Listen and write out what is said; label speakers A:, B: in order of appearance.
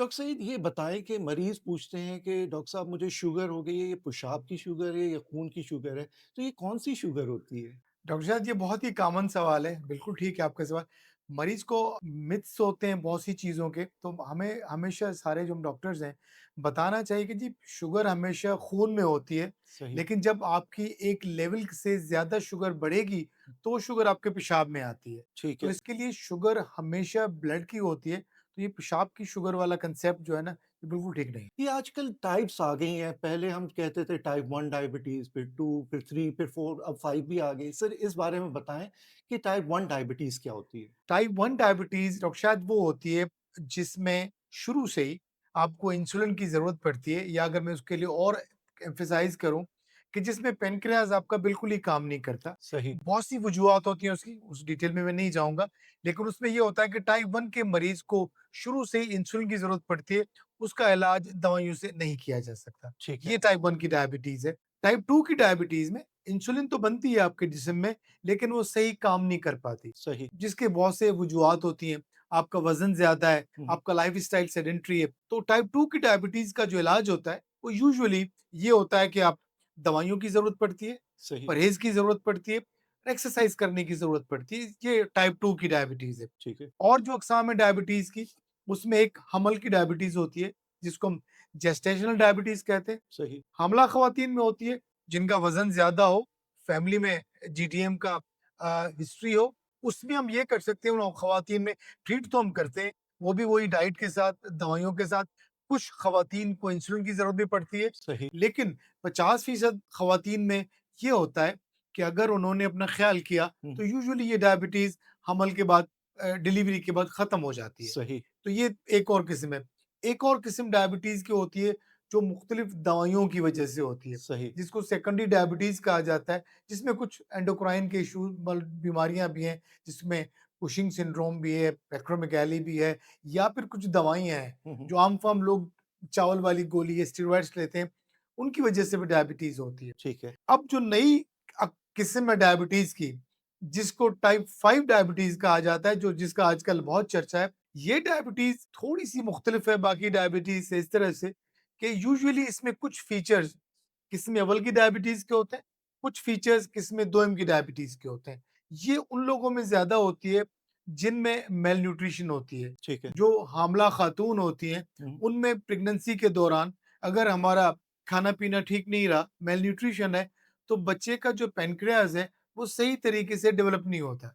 A: Doctor साहब ये बताएँ कि मरीज़ पूछते हैं कि डॉक्टर साहब मुझे शुगर हो गई है, ये पेशाब की शुगर है या खून की शुगर है, तो ये कौन-सी शुगर होती है?
B: डॉक्टर साहब ये बहुत ही कॉमन सवाल है, बिल्कुल ठीक है आपका सवाल। मरीज़ को मिथ्स होते हैं बहुत सी चीज़ों के, तो हमें हमेशा सारे जो डॉक्टर्स हैं, बताना चाहिए कि जी शुगर हमेशा खून में होती है,
A: सही,
B: लेकिन जब आपकी एक लेवल से ज़्यादा शुगर बढ़ेगी, तो शुगर आपके पेशाब में आती है।
A: ठीक
B: तो
A: है।
B: इसके लिए शुगर हमेशा ब्लड की होती है, तो ये पेशाब की शुगर वाला कांसेप्ट जो है ना, ये बिल्कुल ठीक नहीं है।
A: ये आजकल टाइप्स आ गई हैं, पहले हम कहते थे टाइप 1 डायबिटीज़, फिर 2, फिर 3, फिर 4 अब 5 भी आ गई। सर इस बारे में बताएँ कि टाइप 1 डायबिटीज़ क्या होती है?
B: टाइप 1 डायबिटीज़ डॉक्टर साहब वो होती है जिसमें शुरू से ही आपको इंसुलिन की ज़रूरत पड़ती है, या अगर मैं उसके लिए और एम्फसाइज़ करूँ कि जिसमें पैनक्रियाज़ आपका बिल्कुल ही काम नहीं करता।
A: सही,
B: बहुत सी वजूहात होती हैं उसकी, उस डिटेल में मैं नहीं जाऊँगा। लेकिन उसमें ये होता है कि टाइप 1 के मरीज़ को शुरू से ही इंसुलिन की ज़रूरत पड़ती है, उसका इलाज दवाइयों से नहीं किया जा सकता।
A: ठीक है।
B: ये टाइप 1 की डायबिटीज़ है। टाइप 2 की डायबिटीज़ में इंसुलिन तो बनती है आपके जिस्म में, लेकिन वो सही काम नहीं कर पाती।
A: सही।
B: जिसके बहुत से वजूहात होती हैं, आपका वज़न ज़्यादा है,
A: हुँ, हुँ।
B: आपका लाइफ़स्टाइल सेडेंटरी है, तो टाइप 2 की डायबिटीज़ का जो इलाज होता है, वो यूजुअली ये होता है कि आप दवाइयों की ज़रूरत पड़ती है,
A: सही,
B: परहेज़ की ज़रूरत पड़ती है, एक्सरसाइज़ करने की ज़रूरत पड़ती है, ये टाइप 2 की डायबिटीज़ है।
A: ठीक है।
B: और जो अक़साम है डायबिटीज़ की, उसमें एक हमल की डायबिटीज़ होती है, जिसको हम जेस्टेशनल डायबिटीज़ कहते हैं।
A: सही,
B: हमला ख़वातीन में होती है, जिनका वज़न ज़्यादा हो, फैमिली में जीटीएम का हिस्ट्री हो, उसमें हम ये कर सकते हैं उन ख़वातीन में, ट्रीट तो हम करते हैं, वो भी वही डाइट के साथ, दवाइयों के साथ। कुछ ख़वातीन को इंसुलिन की ज़रूरत भी पड़ती है,
A: सही।
B: लेकिन 50% ख़वातीन में ये होता है कि अगर उन्होंने अपना ख़्याल किया,
A: हुँ,
B: तो यूजुअली ये डायबिटीज़ हमल के बाद डिलीवरी के बाद ख़त्म हो जाती है।
A: सही,
B: तो ये एक और किस्म है। एक और किस्म डायबिटीज़ की होती है, जो मुख्तलिफ दवाइयों की वजह से होती है,
A: सही,
B: जिसको सेकेंडरी डायबिटीज़ कहा जाता है, जिसमें कुछ एंडोक्राइन के इश्यू बीमारियाँ भी हैं, जिसमें कुशिंग सिंड्रोम भी है, एक्रोमेगाली भी है, या फिर कुछ दवाइयाँ हैं,
A: हुँ, हुँ।
B: जो आम-फाम लोग चावल वाली गोली या स्टेरॉइड्स लेते हैं, उनकी वजह से भी डायबिटीज़ होती है।
A: ठीक है।
B: अब जो नई किस्म है डायबिटीज़ की, जिसको टाइप 5 डायबिटीज़ कहा जाता है, जो जिसका आजकल बहुत चर्चा है, ये डायबिटीज़ थोड़ी-सी मुख्तलिफ है बाकी डायबिटीज़ से इस तरह से कि यूजुअली इसमें कुछ फीचर्स किस्म अव्वल की डायबिटीज़ के होते हैं, कुछ फीचर्स किस्म दोयम की डायबिटीज़ के होते हैं। ये उन लोगों में ज़्यादा होती है, जिनमें मेल न्यूट्रिशन होती है।
A: ठीक है।
B: जो हामला खातून होती हैं,
A: हुँ,
B: उनमें प्रेगनेंसी के दौरान अगर हमारा खाना-पीना ठीक नहीं रहा, मेल न्यूट्रिशन है, तो बच्चे का जो पैनक्रियाज़ है, वो सही तरीके से डेवलप नहीं होता।